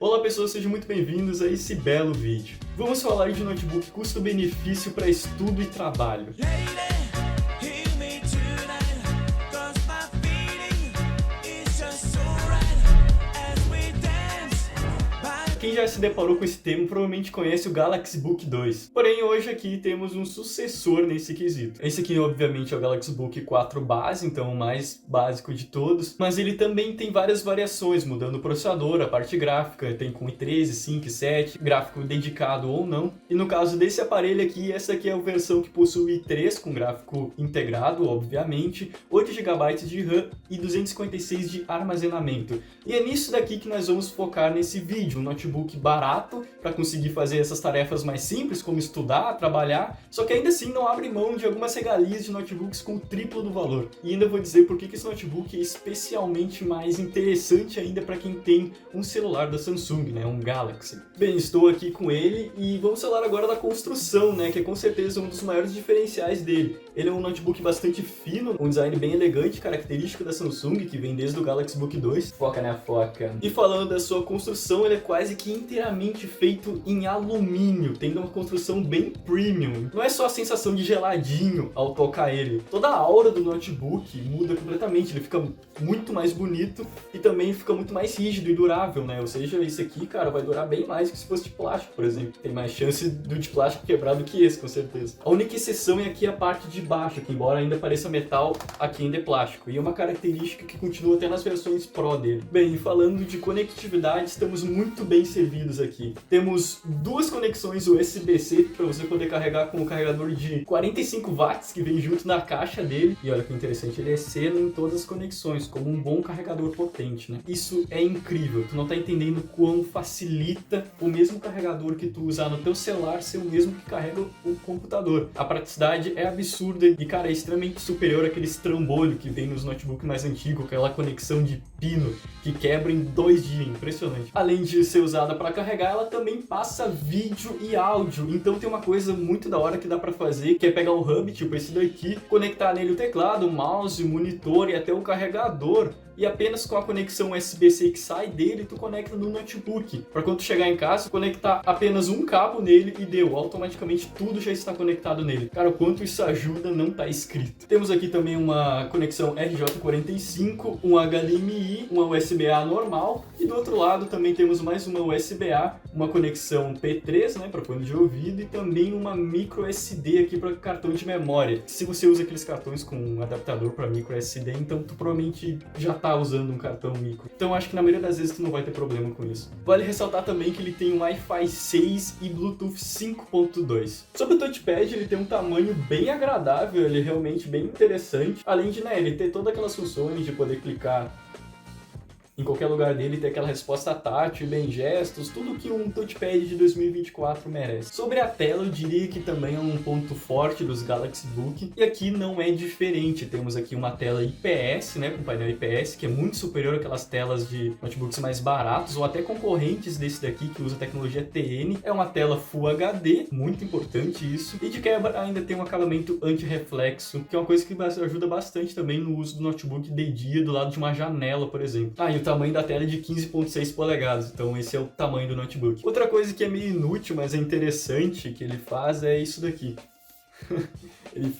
Olá pessoas, sejam muito bem-vindos a esse belo vídeo. Vamos falar de notebook custo-benefício para estudo e trabalho. Quem já se deparou com esse termo provavelmente conhece o Galaxy Book 2. Porém, hoje aqui temos um sucessor nesse quesito. Esse aqui, obviamente, é o Galaxy Book 4 base, então o mais básico de todos. Mas ele também tem várias variações, mudando o processador, a parte gráfica. Tem com i3, i5, i7, gráfico dedicado ou não. E no caso desse aparelho aqui, essa aqui é a versão que possui i3 com gráfico integrado, obviamente, 8 GB de RAM e 256 de armazenamento. E é nisso daqui que nós vamos focar nesse vídeo, um notebook barato para conseguir fazer essas tarefas mais simples, como estudar, trabalhar, só que ainda assim não abre mão de algumas regalias de notebooks com o triplo do valor. E ainda vou dizer por que esse notebook é especialmente mais interessante ainda para quem tem um celular da Samsung, né, um Galaxy. Bem, estou aqui com ele e vamos falar agora da construção, né, que é com certeza um dos maiores diferenciais dele. Ele é um notebook bastante fino, um design bem elegante, característico da Samsung, que vem desde o Galaxy Book 2. Foca, né, foca. E falando da sua construção, ele é quase que inteiramente feito em alumínio, tendo uma construção bem premium. Não é só a sensação de geladinho ao tocar ele. Toda a aura do notebook muda completamente, ele fica muito mais bonito e também fica muito mais rígido e durável, né? Ou seja, esse aqui, cara, vai durar bem mais que se fosse de plástico, por exemplo. Tem mais chance do de plástico quebrar do que esse, com certeza. A única exceção é aqui a parte de baixo, que embora ainda pareça metal, aqui ainda é plástico. E é uma característica que continua até nas versões Pro dele. Bem, falando de conectividade, estamos muito bem servidos aqui. Temos duas conexões USB-C para você poder carregar com o carregador de 45 watts que vem junto na caixa dele. E olha que interessante, ele é seno em todas as conexões, como um bom carregador potente, né? Isso é incrível. Tu não tá entendendo quão facilita o mesmo carregador que tu usar no teu celular ser o mesmo que carrega o computador. A praticidade é absurda e, cara, é extremamente superior àquele trambolho que vem nos notebooks mais antigos, aquela conexão de pino que quebra em 2 dias, impressionante. Além de ser usada para carregar, ela também passa vídeo e áudio, então tem uma coisa muito da hora que dá para fazer, que é pegar um hub, tipo esse daqui, conectar nele o teclado, o mouse, o monitor e até o carregador, e apenas com a conexão USB-C que sai dele, tu conecta no notebook. Para quando tu chegar em casa, conectar apenas um cabo nele e deu, automaticamente tudo já está conectado nele. Cara, o quanto isso ajuda não tá escrito. Temos aqui também uma conexão RJ45, um HDMI, uma USB-A normal, e do outro lado também temos mais uma USB-A, uma conexão P3, né, para fone de ouvido, e também uma micro SD aqui para cartão de memória. Se você usa aqueles cartões com um adaptador para micro SD, então tu provavelmente já tá usando um cartão micro. Então acho que na maioria das vezes tu não vai ter problema com isso. Vale ressaltar também que ele tem um Wi-Fi 6 e Bluetooth 5.2. Sobre o touchpad, ele tem um tamanho bem agradável, ele é realmente bem interessante. Além de, né, ele ter todas aquelas funções de poder clicar em qualquer lugar dele, ter aquela resposta tátil, bem gestos, tudo que um touchpad de 2024 merece. Sobre a tela, eu diria que também é um ponto forte dos Galaxy Book, e aqui não é diferente. Temos aqui uma tela IPS, né, com painel IPS, que é muito superior àquelas telas de notebooks mais baratos, ou até concorrentes desse daqui, que usa tecnologia TN. É uma tela Full HD, muito importante isso, e de quebra ainda tem um acabamento anti-reflexo, que é uma coisa que ajuda bastante também no uso do notebook de dia, do lado de uma janela, por exemplo. Ah, e o tamanho da tela é de 15.6 polegadas, então esse é o tamanho do notebook. Outra coisa que é meio inútil, mas é interessante que ele faz é isso daqui. Ele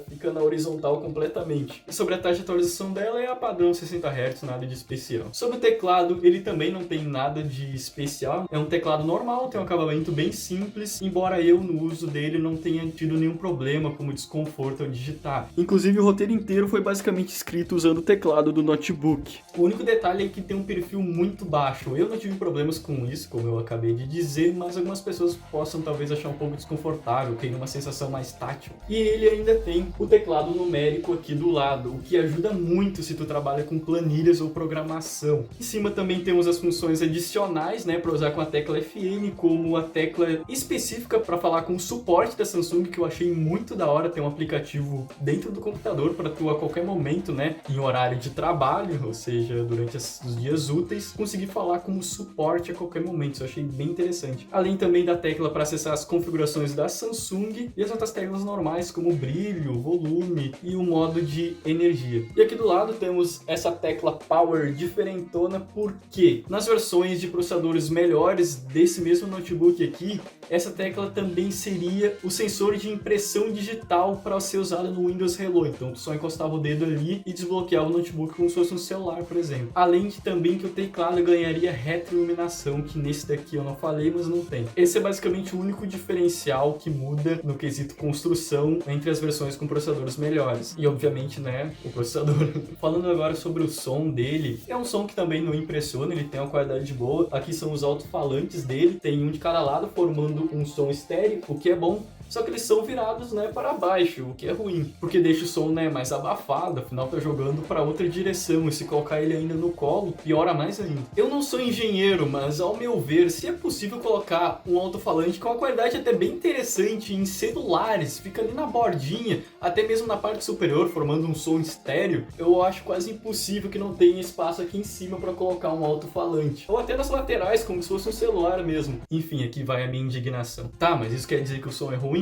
fica na horizontal completamente. E sobre a taxa de atualização dela é a padrão 60 Hz, nada de especial. Sobre o teclado, ele também não tem nada de especial. É um teclado normal, tem um acabamento bem simples, embora eu no uso dele não tenha tido nenhum problema como desconforto ao digitar. Inclusive o roteiro inteiro foi basicamente escrito usando o teclado do notebook. O único detalhe é que tem um perfil muito baixo. Eu não tive problemas com isso, como eu acabei de dizer, mas algumas pessoas possam talvez achar um pouco desconfortável, ter uma sensação mais tátil. E ele ainda tem o teclado numérico aqui do lado, o que ajuda muito se tu trabalha com planilhas ou programação. Em cima também temos as funções adicionais, né, para usar com a tecla FN, como a tecla específica para falar com o suporte da Samsung, que eu achei muito da hora ter um aplicativo dentro do computador para tu a qualquer momento, né, em horário de trabalho, ou seja, durante os dias úteis, conseguir falar com o suporte a qualquer momento. Isso eu achei bem interessante. Além também da tecla para acessar as configurações da Samsung e as outras teclas normais, como brilho, volume e o modo de energia. E aqui do lado temos essa tecla Power diferentona, porque nas versões de processadores melhores desse mesmo notebook aqui, essa tecla também seria o sensor de impressão digital para ser usado no Windows Hello. Então tu só encostava o dedo ali e desbloqueava o notebook como se fosse um celular, por exemplo. Além de também que o teclado ganharia retroiluminação, que nesse daqui eu não falei, mas não tem. Esse é basicamente o único diferencial que muda no quesito construção entre as versões com processadores melhores. E obviamente, né, o processador. Falando agora sobre o som dele, é um som que também não impressiona, ele tem uma qualidade boa. Aqui são os alto-falantes dele, tem um de cada lado formando um som estéreo, o que é bom. Só que eles são virados, né, para baixo, o que é ruim, porque deixa o som, né, mais abafado, afinal tá jogando para outra direção, e se colocar ele ainda no colo, piora mais ainda. Eu não sou engenheiro, mas ao meu ver, se é possível colocar um alto-falante com uma qualidade até bem interessante em celulares, fica ali na bordinha, até mesmo na parte superior, formando um som estéreo, eu acho quase impossível que não tenha espaço aqui em cima para colocar um alto-falante. Ou até nas laterais, como se fosse um celular mesmo. Enfim, aqui vai a minha indignação. Tá, mas isso quer dizer que o som é ruim?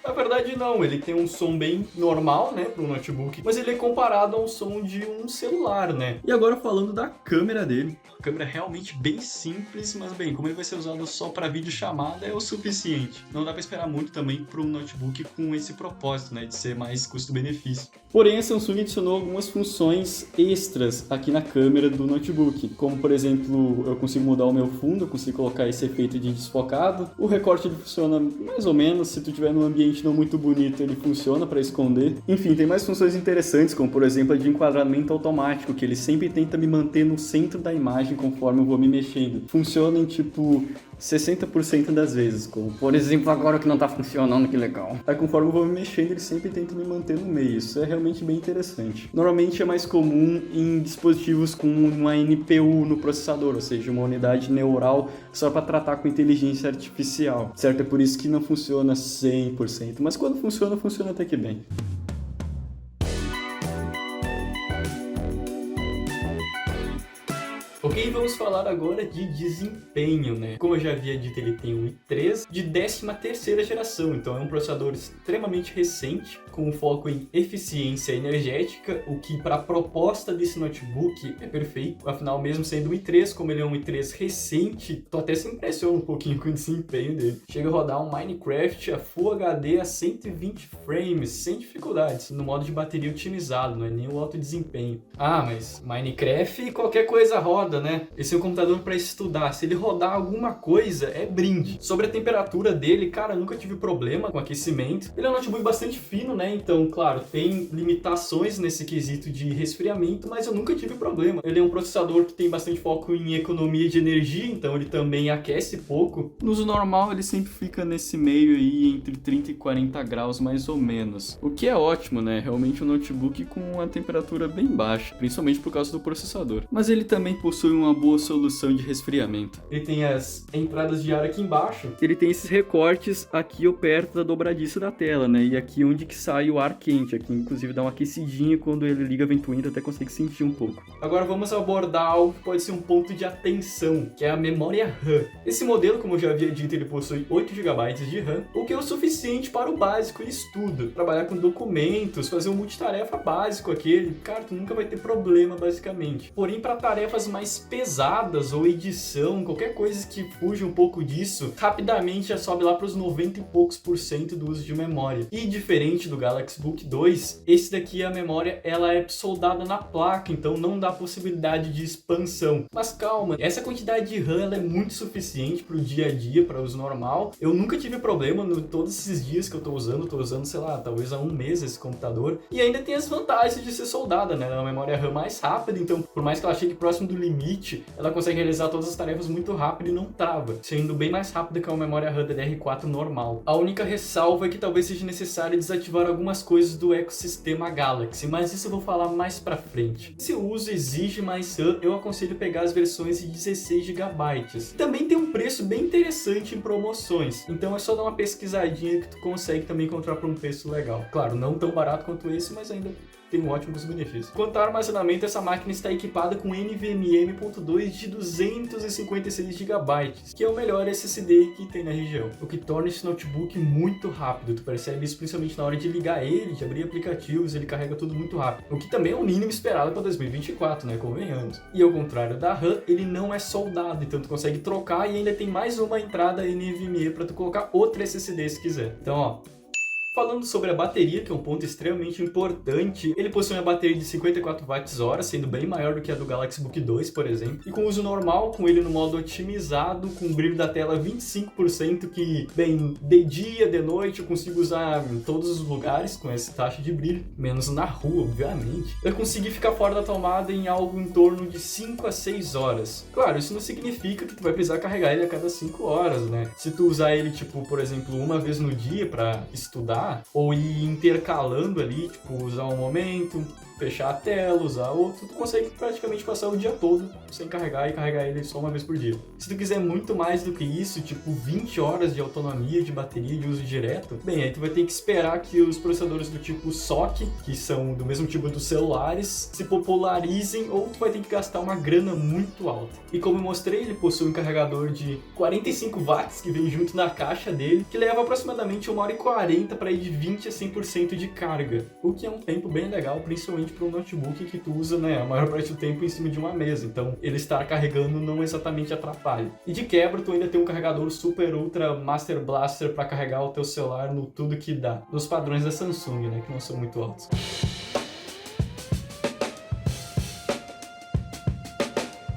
Na verdade não, ele tem um som bem normal, né, para um notebook, mas ele é comparado ao som de um celular, né. E agora falando da câmera dele, a câmera é realmente bem simples, mas bem, como ele vai ser usado só para videochamada é o suficiente. Não dá para esperar muito também para um notebook com esse propósito, né, de ser mais custo-benefício. Porém, a Samsung adicionou algumas funções extras aqui na câmera do notebook, como por exemplo, eu consigo mudar o meu fundo, eu consigo colocar esse efeito de desfocado, o recorte ele funciona mais ou menos, se tu tiver num ambiente não muito bonito, ele funciona para esconder. Enfim, tem mais funções interessantes, como por exemplo a de enquadramento automático, que ele sempre tenta me manter no centro da imagem conforme eu vou me mexendo. Funciona em tipo 60% das vezes, como por exemplo agora que não tá funcionando, que legal. Aí conforme eu vou me mexendo, ele sempre tenta me manter no meio, isso é realmente bem interessante. Normalmente é mais comum em dispositivos com uma NPU no processador, ou seja, uma unidade neural só para tratar com inteligência artificial, certo? É por isso que não funciona 100%, mas quando funciona, funciona até que bem. Ok, vamos falar agora de desempenho, né? Como eu já havia dito, ele tem um i3 de 13ª geração, então é um processador extremamente recente, com foco em eficiência energética, o que para a proposta desse notebook é perfeito. Afinal, mesmo sendo um i3, como ele é um i3 recente, tu até se impressiona um pouquinho com o desempenho dele. Chega a rodar um Minecraft a Full HD a 120 frames, sem dificuldades, no modo de bateria otimizado, não é nem o alto desempenho. Ah, mas Minecraft qualquer coisa roda, né? Esse é um computador para estudar. Se ele rodar alguma coisa, é brinde. Sobre a temperatura dele, cara, nunca tive problema com aquecimento. Ele é um notebook bastante fino, né? Então, claro, tem limitações nesse quesito de resfriamento, mas eu nunca tive problema. Ele é um processador que tem bastante foco em economia de energia, então ele também aquece pouco. No uso normal, ele sempre fica nesse meio aí, entre 30 e 40 graus mais ou menos. O que é ótimo, né? Realmente um notebook com uma temperatura bem baixa, principalmente por causa do processador. Mas ele também possui uma boa solução de resfriamento. Ele tem as entradas de ar aqui embaixo. Ele tem esses recortes aqui ou perto da dobradiça da tela, né? E aqui onde que sai o ar quente. Aqui inclusive dá uma aquecidinha quando ele liga a ventoinha, até consegue sentir um pouco. Agora vamos abordar algo que pode ser um ponto de atenção, que é a memória RAM. Esse modelo, como eu já havia dito, ele possui 8 GB de RAM, o que é o suficiente para o básico e estudo. Trabalhar com documentos, fazer um multitarefa básico aquele, cara, tu nunca vai ter problema basicamente. Porém, para tarefas mais pesadas ou edição, qualquer coisa que fuja um pouco disso, rapidamente já sobe lá para os 90 e poucos % do uso de memória. E diferente do Galaxy Book 2, esse daqui a memória ela é soldada na placa, então não dá possibilidade de expansão. Mas calma, essa quantidade de RAM ela é muito suficiente para o dia a dia, para uso normal. Eu nunca tive problema todos esses dias que eu tô usando, sei lá, talvez há um mês esse computador. E ainda tem as vantagens de ser soldada, né? É uma memória RAM mais rápida, então por mais que ela chegue próximo do limite, ela consegue realizar todas as tarefas muito rápido e não trava, sendo bem mais rápida que uma memória RAM DDR4 normal. A única ressalva é que talvez seja necessário desativar algumas coisas do ecossistema Galaxy, mas isso eu vou falar mais pra frente. Se o uso exige mais RAM, eu aconselho pegar as versões de 16 GB. Também tem um preço bem interessante em promoções, então é só dar uma pesquisadinha que tu consegue também encontrar por um preço legal. Claro, não tão barato quanto esse, mas ainda tem um ótimo custo-benefício. Quanto ao armazenamento, essa máquina está equipada com NVMe M.2 de 256 GB, que é o melhor SSD que tem na região, o que torna esse notebook muito rápido. Tu percebe isso principalmente na hora de ligar ele, de abrir aplicativos, ele carrega tudo muito rápido, o que também é o mínimo esperado para 2024, né, convenhamos. E ao contrário da RAM, ele não é soldado, então tu consegue trocar e ainda tem mais uma entrada NVMe para tu colocar outro SSD se quiser. Então, ó, falando sobre a bateria, que é um ponto extremamente importante, ele possui uma bateria de 54 Wh, sendo bem maior do que a do Galaxy Book 2, por exemplo, e com uso normal, com ele no modo otimizado, com brilho da tela 25%, que, bem, de dia, de noite, eu consigo usar em todos os lugares com essa taxa de brilho, menos na rua, obviamente. Eu consegui ficar fora da tomada em algo em torno de 5 a 6 horas. Claro, isso não significa que tu vai precisar carregar ele a cada 5 horas, né? Se tu usar ele, tipo, por exemplo, uma vez no dia para estudar, ou ir intercalando ali, tipo, usar um momento, fechar a tela, usar outro, tu consegue praticamente passar o dia todo sem carregar e carregar ele só uma vez por dia. Se tu quiser muito mais do que isso, tipo 20 horas de autonomia de bateria de uso direto, bem, aí tu vai ter que esperar que os processadores do tipo SoC, que são do mesmo tipo dos celulares, se popularizem, ou tu vai ter que gastar uma grana muito alta. E como eu mostrei, ele possui um carregador de 45 watts que vem junto na caixa dele, que leva aproximadamente 1h40 para ir de 20 a 100% de carga, o que é um tempo bem legal, principalmente para um notebook que tu usa, né, a maior parte do tempo em cima de uma mesa, então ele estar carregando não exatamente atrapalha. E de quebra, tu ainda tem um carregador Super Ultra Master Blaster para carregar o teu celular no tudo que dá, nos padrões da Samsung, né, que não são muito altos.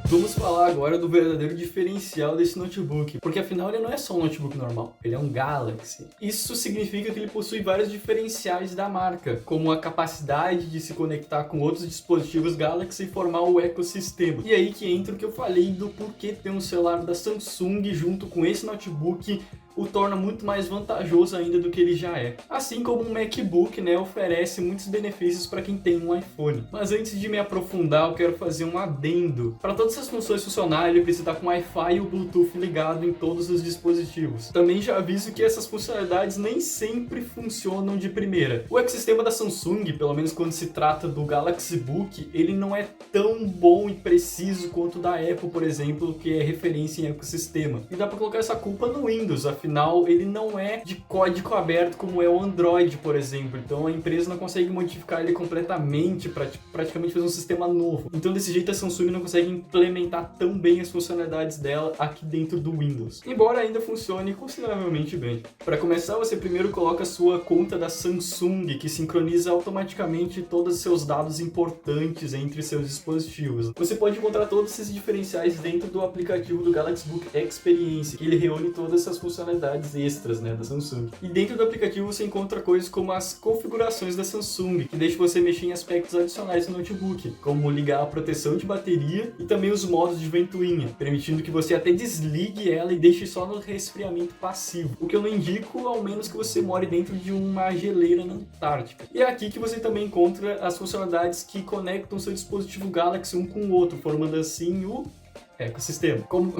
Vamos falar agora do verdadeiro diferencial desse notebook, porque afinal ele não é só um notebook normal, ele é um Galaxy. Isso significa que ele possui vários diferenciais da marca, como a capacidade de se conectar com outros dispositivos Galaxy e formar o ecossistema. E aí que entra o que eu falei do porquê ter um celular da Samsung junto com esse notebook o torna muito mais vantajoso ainda do que ele já é. Assim como um MacBook, né, oferece muitos benefícios para quem tem um iPhone. Mas antes de me aprofundar, eu quero fazer um adendo. Para todas essas funções funcionarem, ele precisa estar com Wi-Fi e o Bluetooth ligado em todos os dispositivos. Também já aviso que essas funcionalidades nem sempre funcionam de primeira. O ecossistema da Samsung, pelo menos quando se trata do Galaxy Book, ele não é tão bom e preciso quanto o da Apple, por exemplo, que é referência em ecossistema. E dá para colocar essa culpa no Windows, afinal ele não é de código aberto como é o Android, por exemplo. Então a empresa não consegue modificar ele completamente para praticamente fazer um sistema novo. Então desse jeito a Samsung não consegue implementar tão bem as funcionalidades dela aqui dentro do Windows, embora ainda funcione consideravelmente bem. Para começar, você primeiro coloca a sua conta da Samsung, que sincroniza automaticamente todos os seus dados importantes entre seus dispositivos. Você pode encontrar todos esses diferenciais dentro do aplicativo do Galaxy Book Experience, que ele reúne todas essas funcionalidades extras, né, da Samsung. E dentro do aplicativo você encontra coisas como as configurações da Samsung, que deixa você mexer em aspectos adicionais do notebook, como ligar a proteção de bateria e também os modos de ventoinha, permitindo que você até desligue ela e deixe só no resfriamento passivo, o que eu não indico, ao menos que você more dentro de uma geleira na Antártica. E é aqui que você também encontra as funcionalidades que conectam seu dispositivo Galaxy um com o outro, formando assim o ecossistema. Como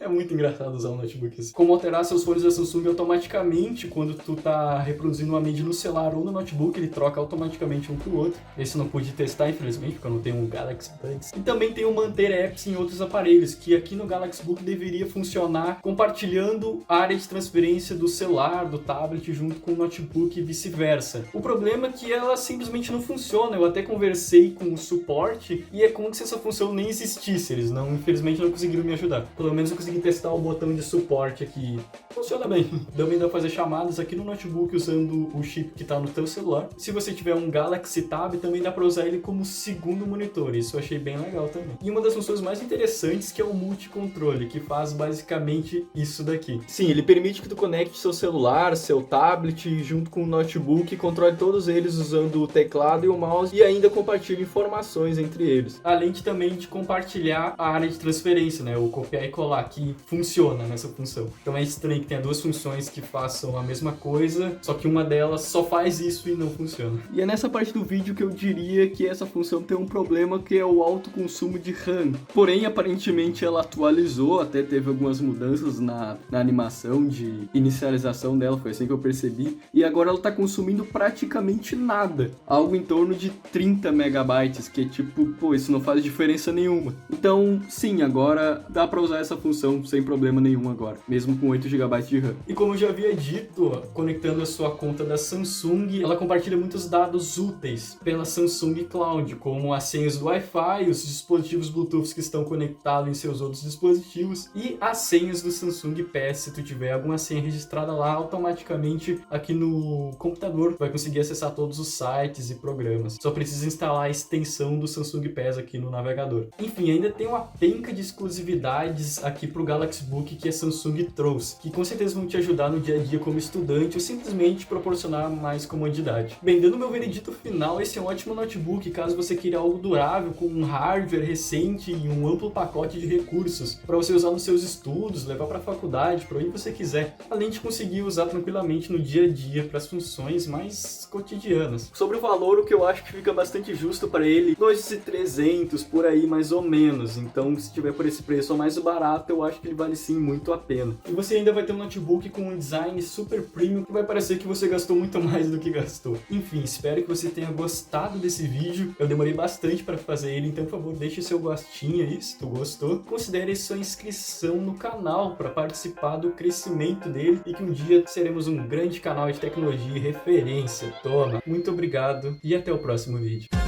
é muito engraçado usar um notebook assim. Como alterar seus fones da Samsung automaticamente quando tu tá reproduzindo uma mídia no celular ou no notebook, ele troca automaticamente um pro outro. Esse não pude testar, infelizmente, porque eu não tenho um Galaxy Buds. E também tem o manter apps em outros aparelhos, que aqui no Galaxy Book deveria funcionar compartilhando a área de transferência do celular, do tablet, junto com o notebook e vice-versa. O problema é que ela simplesmente não funciona. Eu até conversei com o suporte e é como se essa função nem existisse. Eles não, infelizmente, não conseguiram me ajudar. Pelo menos eu consegui testar o botão de suporte aqui. Funciona bem. Também dá pra fazer chamadas aqui no notebook usando o chip que tá no teu celular. Se você tiver um Galaxy Tab, também dá pra usar ele como segundo monitor. Isso eu achei bem legal também. E uma das funções mais interessantes que é o multicontrole, que faz basicamente isso daqui. Sim, ele permite que tu conecte seu celular, seu tablet, junto com o notebook e controle todos eles usando o teclado e o mouse e ainda compartilhe informações entre eles. Além de também de compartilhar a área de transferência, né? O copiar e colar, que funciona nessa função. Então é estranho que tenha duas funções que façam a mesma coisa, só que uma delas só faz isso e não funciona. E é nessa parte do vídeo que eu diria que essa função tem um problema, que é o alto consumo de RAM. Porém, aparentemente ela atualizou, até teve algumas mudanças na animação de inicialização dela, foi assim que eu percebi, e agora ela tá consumindo praticamente nada, algo em torno de 30 megabytes, que é tipo, pô, isso não faz diferença nenhuma. Então, sim, agora dá pra usar essa função sem problema nenhum agora, mesmo com 8 GB de RAM. E como eu já havia dito, conectando a sua conta da Samsung, ela compartilha muitos dados úteis pela Samsung Cloud, como as senhas do Wi-Fi, os dispositivos Bluetooth que estão conectados em seus outros dispositivos e as senhas do Samsung Pass. Se tu tiver alguma senha registrada lá, automaticamente aqui no computador vai conseguir acessar todos os sites e programas. Só precisa instalar a extensão do Samsung Pass aqui no navegador. Enfim, ainda tem uma penca de exclusividades aqui pro Galaxy Book que a Samsung trouxe, que com certeza vão te ajudar no dia a dia como estudante ou simplesmente proporcionar mais comodidade. Bem, dando meu veredito final, esse é um ótimo notebook caso você queira algo durável, com um hardware recente e um amplo pacote de recursos para você usar nos seus estudos, levar para a faculdade, para onde você quiser, além de conseguir usar tranquilamente no dia a dia para as funções mais cotidianas. Sobre o valor, o que eu acho que fica bastante justo para ele, 2.300 por aí mais ou menos. Então, se tiver por esse preço ou mais barato, eu acho que ele vale sim muito a pena. E você ainda vai ter um notebook com um design super premium que vai parecer que você gastou muito mais do que gastou. Enfim, espero que você tenha gostado desse vídeo. Eu demorei bastante para fazer ele, então por favor, deixe seu gostinho aí se tu gostou. Considere sua inscrição no canal para participar do crescimento dele e que um dia seremos um grande canal de tecnologia e referência. Toma! Muito obrigado e até o próximo vídeo.